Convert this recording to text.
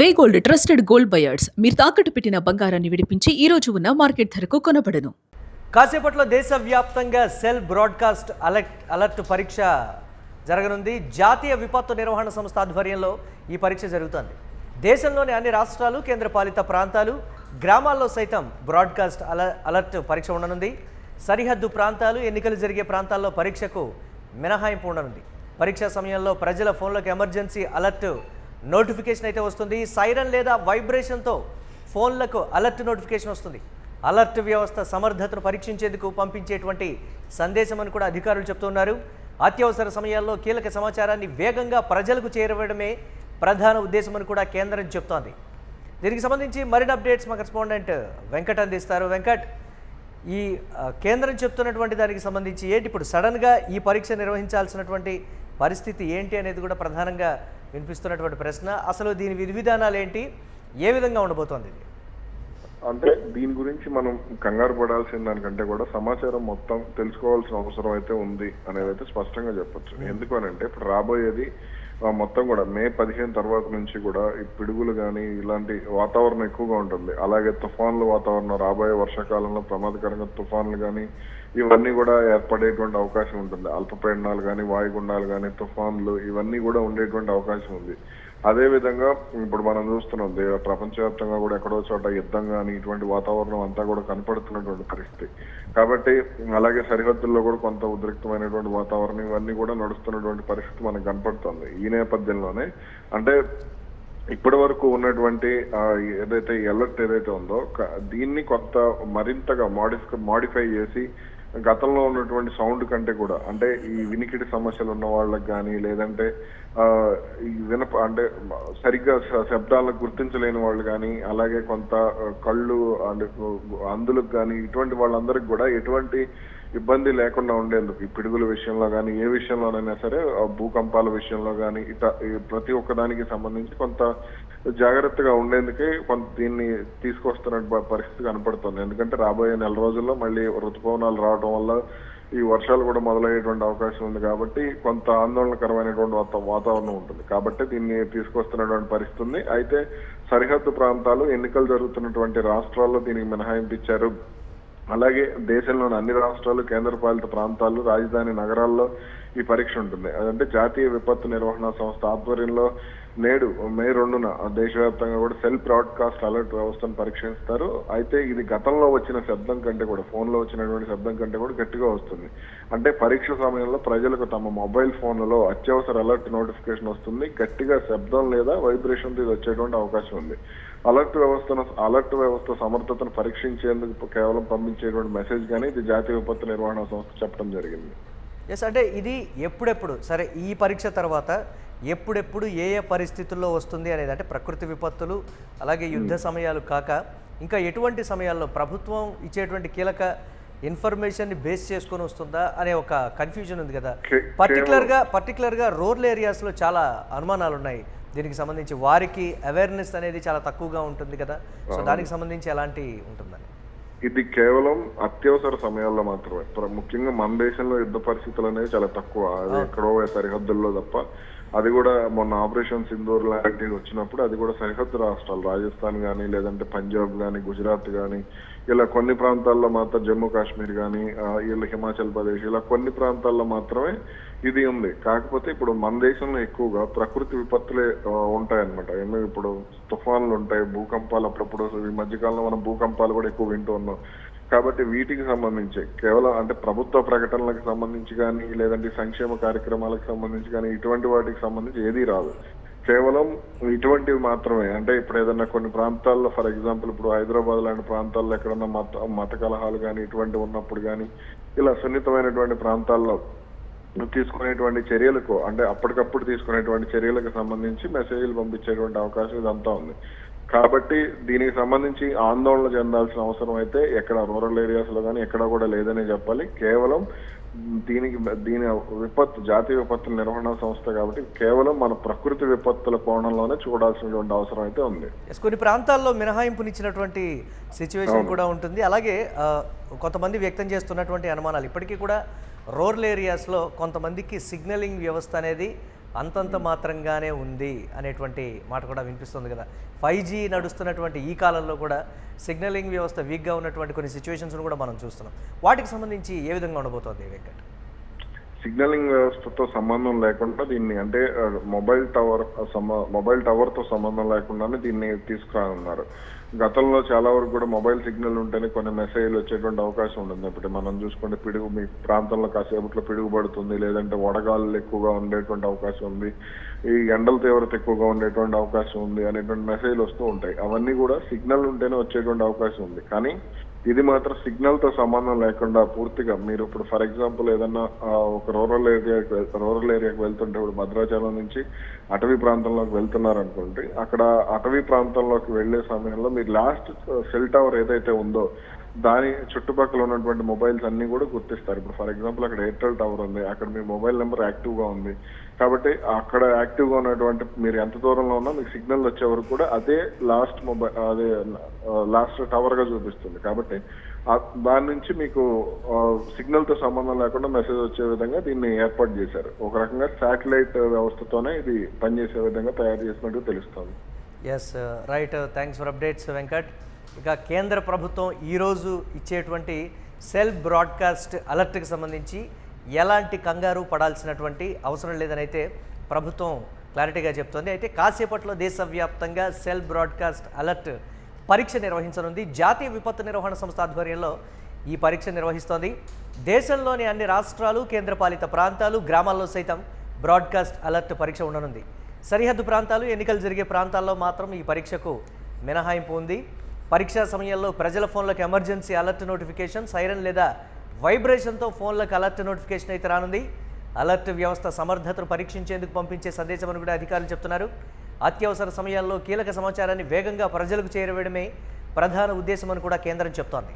వే gold trusted gold buyers మీరు తాకట్టు పెట్టిన బంగారాన్ని విడిపించి ఈ రోజు ఉన్న మార్కెట్ ధరకు కొనబడను. కాసేపట్లో దేశవ్యాప్తంగా సెల్ బ్రాడ్కాస్ట్ అలర్ట్ పరీక్ష జరగనుంది. జాతీయ విపత్తు నిర్వహణ సంస్థ ఆధ్వర్యంలో ఈ పరీక్ష జరుగుతోంది. దేశంలోని అన్ని రాష్ట్రాలు, కేంద్రపాలిత ప్రాంతాలు, గ్రామాల్లో సైతం బ్రాడ్కాస్ట్ అలర్ట్ పరీక్ష ఉండనుంది. సరిహద్దు ప్రాంతాలు, ఎన్నికలు జరిగే ప్రాంతాల్లో పరీక్షకు మినహాయింపు ఉండనుంది. పరీక్షా సమయంలో ప్రజల ఫోన్లకు ఎమర్జెన్సీ అలర్ట్ నోటిఫికేషన్ అయితే వస్తుంది. సైరన్ లేదా వైబ్రేషన్తో ఫోన్లకు అలర్ట్ నోటిఫికేషన్ వస్తుంది. అలర్ట్ వ్యవస్థ సమర్థతను పరీక్షించేందుకు పంపించేటువంటి సందేశం అని కూడా అధికారులు చెప్తున్నారు. అత్యవసర సమయాల్లో కీలక సమాచారాన్ని వేగంగా ప్రజలకు చేరవేయడమే ప్రధాన ఉద్దేశం అని కూడా కేంద్రం చెప్తోంది. దీనికి సంబంధించి మరిన్ని అప్డేట్స్ మా కరెస్పాండెంట్ వెంకట్ అందిస్తారు. వెంకట్, ఈ కేంద్రం చెప్తున్నటువంటి దానికి సంబంధించి ఏంటి ఇప్పుడు సడన్గా ఈ పరీక్ష నిర్వహించాల్సినటువంటి పరిస్థితి ఏంటి అనేది కూడా ప్రధానంగా వినిపిస్తున్నటువంటి ప్రశ్న. అసలు దీని విధి విధానాలు ఏంటి, ఏ విధంగా ఉండబోతోంది? అంటే దీని గురించి మనం కంగారు పడాల్సిన దానికంటే కూడా సమాచారం మొత్తం తెలుసుకోవాల్సిన అవసరం అయితే ఉంది అనేది అయితే స్పష్టంగా చెప్పొచ్చు. ఎందుకు అని అంటే ఇప్పుడు రాబోయేది మొత్తం కూడా మే 15 తర్వాత నుంచి కూడా ఈ పిడుగులు కానీ ఇలాంటి వాతావరణం ఎక్కువగా ఉంటుంది. అలాగే తుఫాన్లు వాతావరణం, రాబోయే వర్షాకాలంలో ప్రమాదకరంగా తుఫాన్లు కానీ ఇవన్నీ కూడా ఏర్పడేటువంటి అవకాశం ఉంటుంది. అల్పపీడనాలు కానీ, వాయుగుండాలు కానీ, తుఫాన్లు ఇవన్నీ కూడా ఉండేటువంటి అవకాశం ఉంది. అదే విధంగా ఇప్పుడు మనం చూస్తున్నాం ప్రపంచవ్యాప్తంగా కూడా ఎక్కడో చోట యుద్ధం కానీ ఇటువంటి వాతావరణం అంతా కూడా కనపడుతున్నటువంటి పరిస్థితి. కాబట్టి అలాగే సరిహద్దుల్లో కూడా కొంత ఉద్రిక్తమైనటువంటి వాతావరణం ఇవన్నీ కూడా నడుస్తున్నటువంటి పరిస్థితి మనకు కనపడుతుంది. ఈ నేపథ్యంలోనే అంటే ఇప్పటి వరకు ఉన్నటువంటి ఏదైతే అలర్ట్ ఏదైతే ఉందో దీన్ని కొంత మరింతగా మాడిఫై చేసి గతంలో ఉన్నటువంటి సౌండ్ కంటే కూడా అంటే ఈ వినికిడి సమస్యలు ఉన్న వాళ్ళకి కానీ, లేదంటే ఈ అంటే సరిగ్గా శబ్దాలను గుర్తించలేని వాళ్ళు కానీ, అలాగే కొంత కళ్ళు అంటే అందులకు కానీ ఇటువంటి వాళ్ళందరికి కూడా ఎటువంటి ఇబ్బంది లేకుండా ఉండేందుకు ఈ పిడుగుల విషయంలో కానీ, ఏ విషయంలోనైనా సరే, భూకంపాల విషయంలో కానీ ప్రతి ఒక్కదానికి సంబంధించి కొంత జాగ్రత్తగా ఉండేందుకే కొంత దీన్ని తీసుకొస్తున్న పరిస్థితి కనపడుతుంది. ఎందుకంటే రాబోయే నెల రోజుల్లో మళ్ళీ ఋతుపవనాలు రావడం వల్ల ఈ వర్షాలు కూడా మొదలయ్యేటువంటి అవకాశం ఉంది. కాబట్టి కొంత ఆందోళనకరమైనటువంటి వాతావరణం ఉంటుంది. కాబట్టి దీన్ని తీసుకొస్తున్నటువంటి పరిస్థితి ఉంది. అయితే సరిహద్దు ప్రాంతాలు, ఎన్నికలు జరుగుతున్నటువంటి రాష్ట్రాల్లో దీనికి మినహాయింపు ఇచ్చారు. అలాగే దేశంలోని అన్ని రాష్ట్రాలు, కేంద్రపాలిత ప్రాంతాలు, రాజధాని నగరాల్లో ఈ పరీక్ష ఉంటుంది. అదంటే జాతీయ విపత్తు నిర్వహణ సంస్థ ఆధ్వర్యంలో నేడు మే 2న దేశవ్యాప్తంగా కూడా సెల్ బ్రాడ్కాస్ట్ అలర్ట్ వ్యవస్థను పరీక్షిస్తారు. అయితే ఇది గతంలో వచ్చిన శబ్దం కంటే కూడా, ఫోన్లో వచ్చినటువంటి శబ్దం కంటే కూడా గట్టిగా వస్తుంది. అంటే పరీక్ష సమయంలో ప్రజలకు తమ మొబైల్ ఫోన్లలో అత్యవసర అలర్ట్ నోటిఫికేషన్ వస్తుంది. గట్టిగా శబ్దం లేదా వైబ్రేషన్ ఇది వచ్చేటువంటి అవకాశం ఉంది. అలర్ట్ వ్యవస్థ సమర్థతను పరీక్షించేందుకు కేవలం పంపించేటువంటి మెసేజ్ కానీ ఇది జాతీయ విపత్తు నిర్వహణ సంస్థ చెప్పడం జరిగింది. ఎస్, అంటే ఇది ఎప్పుడెప్పుడు సరే ఈ పరీక్ష తర్వాత ఎప్పుడెప్పుడు ఏ ఏ పరిస్థితుల్లో వస్తుంది అనేది, అంటే ప్రకృతి విపత్తులు అలాగే యుద్ధ సమయాలు కాక ఇంకా ఎటువంటి సమయాల్లో ప్రభుత్వం ఇచ్చేటువంటి కీలక ఇన్ఫర్మేషన్ని బేస్ చేసుకొని వస్తుందా అనే ఒక కన్ఫ్యూజన్ ఉంది కదా. పర్టికులర్గా రూరల్ ఏరియాస్లో చాలా అనుమానాలు ఉన్నాయి దీనికి సంబంధించి. వారికి అవేర్నెస్ అనేది చాలా తక్కువగా ఉంటుంది కదా. సో దానికి సంబంధించి ఎలాంటి ఉంటుందని? ఇది కేవలం అత్యవసర సమయాల్లో మాత్రమే. ముఖ్యంగా మన దేశంలో యుద్ధ పరిస్థితులు అనేవి చాలా తక్కువ. అది ఎక్కడో సరిహద్దుల్లో తప్ప. అది కూడా మొన్న ఆపరేషన్ సింధూర్ లాంటివి వచ్చినప్పుడు అది కూడా సరిహద్దు రాష్ట్రాలు, రాజస్థాన్ కానీ, లేదంటే పంజాబ్ కానీ, గుజరాత్ కానీ, ఇలా కొన్ని ప్రాంతాల్లో మాత్రం, జమ్మూ కాశ్మీర్ కానీ, ఇలా హిమాచల్ ప్రదేశ్, ఇలా కొన్ని ప్రాంతాల్లో మాత్రమే ఇది ఉంది. కాకపోతే ఇప్పుడు మన దేశంలో ఎక్కువగా ప్రకృతి విపత్తులే ఉంటాయన్నమాట. ఇప్పుడు తుఫాన్లు ఉంటాయి, భూకంపాలు అప్పుడప్పుడు. ఈ మధ్యకాలంలో మనం భూకంపాలు కూడా ఎక్కువ వింటూ ఉన్నాం. కాబట్టి వీటికి సంబంధించి కేవలం అంటే ప్రభుత్వ ప్రకటనలకు సంబంధించి కానీ, లేదంటే సంక్షేమ కార్యక్రమాలకు సంబంధించి కానీ ఇటువంటి వాటికి సంబంధించి ఏదీ రాదు. కేవలం ఇటువంటివి మాత్రమే. అంటే ఇప్పుడు ఏదన్నా కొన్ని ప్రాంతాల్లో, ఫర్ ఎగ్జాంపుల్ ఇప్పుడు హైదరాబాద్ లాంటి ప్రాంతాల్లో ఎక్కడన్నా మత కలహాలు కానీ ఇటువంటివి ఉన్నప్పుడు కానీ, ఇలా సున్నితమైనటువంటి ప్రాంతాల్లో తీసుకునేటువంటి చర్యలకు, అంటే అప్పటికప్పుడు తీసుకునేటువంటి చర్యలకు సంబంధించి మెసేజ్లు పంపించేటువంటి అవకాశం ఇదంతా ఉంది. కాబట్టి దీనికి సంబంధించి ఆందోళన చెందాల్సిన అవసరం అయితే ఎక్కడ రూరల్ ఏరియాస్ లో కానీ ఎక్కడ కూడా లేదనే చెప్పాలి. కేవలం దీని జాతీయ విపత్తుల నిర్వహణ సంస్థ కాబట్టి కేవలం మన ప్రకృతి విపత్తుల కోణంలోనే చూడాల్సినటువంటి అవసరం అయితే ఉంది. కొన్ని ప్రాంతాల్లో మినహాయింపునిచ్చినటువంటి సిచ్యువేషన్ కూడా ఉంటుంది. అలాగే కొంతమంది వ్యక్తం చేస్తున్నటువంటి అనుమానాలు ఇప్పటికీ కూడా రూరల్ ఏరియాస్లో కొంతమందికి సిగ్నలింగ్ వ్యవస్థ అనేది అంతంత మాత్రంగానే ఉంది అనేటువంటి మాట కూడా వినిపిస్తుంది కదా. 5G నడుస్తున్నటువంటి ఈ కాలంలో కూడా సిగ్నలింగ్ వ్యవస్థ వీక్గా ఉన్నటువంటి కొన్ని సిచ్యువేషన్స్ను కూడా మనం చూస్తున్నాం. వాటికి సంబంధించి ఏ విధంగా ఉండబోతోంది వెంకట్? సిగ్నలింగ్ వ్యవస్థతో సంబంధం లేకుండా దీన్ని అంటే మొబైల్ టవర్ తో సంబంధం లేకుండానే దీన్ని తీసుకురానున్నారు. గతంలో చాలా వరకు కూడా మొబైల్ సిగ్నల్ ఉంటేనే కొన్ని మెసేజ్లు వచ్చేటువంటి అవకాశం ఉంటుంది. ఇప్పుడు మనం చూసుకుంటే పిడుగు మీ ప్రాంతంలో కాసేపట్లో పిడుగు పడుతుంది, లేదంటే వడగాలు ఎక్కువగా ఉండేటువంటి అవకాశం ఉంది, ఈ ఎండల తీవ్రత ఎక్కువగా ఉండేటువంటి అవకాశం ఉంది అనేటువంటి మెసేజ్లు వస్తూ ఉంటాయి. అవన్నీ కూడా సిగ్నల్ ఉంటేనే వచ్చేటువంటి అవకాశం ఉంది. కానీ ఇది మాత్రం సిగ్నల్ తో సంబంధం లేకుండా పూర్తిగా మీరు ఇప్పుడు ఫర్ ఎగ్జాంపుల్ ఏదన్నా ఒక రూరల్ ఏరియాకి వెళ్తుంటే, ఇప్పుడు భద్రాచలం నుంచి అటవీ ప్రాంతంలోకి వెళ్తున్నారు అనుకోండి, అక్కడ అటవీ ప్రాంతంలోకి వెళ్లే సమయంలో మీరు లాస్ట్ సెల్ టవర్ ఏదైతే ఉందో దాని చుట్టుపక్కల ఉన్నటువంటి మొబైల్స్ అన్ని కూడా గుర్తిస్తారు. ఇప్పుడు ఫర్ ఎగ్జాంపుల్ అక్కడ ఎయిర్టెల్ టవర్ ఉంది, అక్కడ మీ మొబైల్ నెంబర్ యాక్టివ్ గా ఉంది కాబట్టి అక్కడ యాక్టివ్ గా ఉన్నటువంటి మీరు ఎంత దూరంలో ఉన్నా మీకు సిగ్నల్ వచ్చే వరకు కూడా అదే లాస్ట్ టవర్ గా చూపిస్తుంది. కాబట్టి దాని నుంచి మీకు సిగ్నల్ తో సంబంధం లేకుండా మెసేజ్ వచ్చే విధంగా దీన్ని ఏర్పాటు చేశారు. ఒక రకంగా శాటిలైట్ వ్యవస్థతోనే ఇది పనిచేసే విధంగా తయారు చేసినట్టు తెలుస్తుంది. Yes right, thanks for updates Venkat. ఇక కేంద్ర ప్రభుత్వం ఈరోజు ఇచ్చేటువంటి సెల్ఫ్ బ్రాడ్కాస్ట్ అలర్ట్కి సంబంధించి ఎలాంటి కంగారు పడాల్సినటువంటి అవసరం లేదని అయితే ప్రభుత్వం క్లారిటీగా చెప్తోంది. అయితే కాసేపట్లో దేశవ్యాప్తంగా సెల్ఫ్ బ్రాడ్కాస్ట్ అలర్ట్ పరీక్ష నిర్వహించనుంది. జాతీయ విపత్తు నిర్వహణ సంస్థ ఆధ్వర్యంలో ఈ పరీక్ష నిర్వహిస్తోంది. దేశంలోని అన్ని రాష్ట్రాలు, కేంద్రపాలిత ప్రాంతాలు, గ్రామాల్లో సైతం బ్రాడ్కాస్ట్ అలర్ట్ పరీక్ష ఉండనుంది. సరిహద్దు ప్రాంతాలు, ఎన్నికలు జరిగే ప్రాంతాల్లో మాత్రం ఈ పరీక్షకు మినహాయింపు ఉంది. పరీక్షా సమయంలో ప్రజల ఫోన్లకు ఎమర్జెన్సీ అలర్ట్ నోటిఫికేషన్, సైరన్ లేదా వైబ్రేషన్తో ఫోన్లకు అలర్ట్ నోటిఫికేషన్ అయితే రానుంది. అలర్ట్ వ్యవస్థ సమర్థతను పరీక్షించేందుకు పంపించే సందేశం అని కూడా అధికారులు చెప్తున్నారు. అత్యవసర సమయాల్లో కీలక సమాచారాన్ని వేగంగా ప్రజలకు చేరవేయడమే ప్రధాన ఉద్దేశం అని కూడా కేంద్రం చెప్తోంది.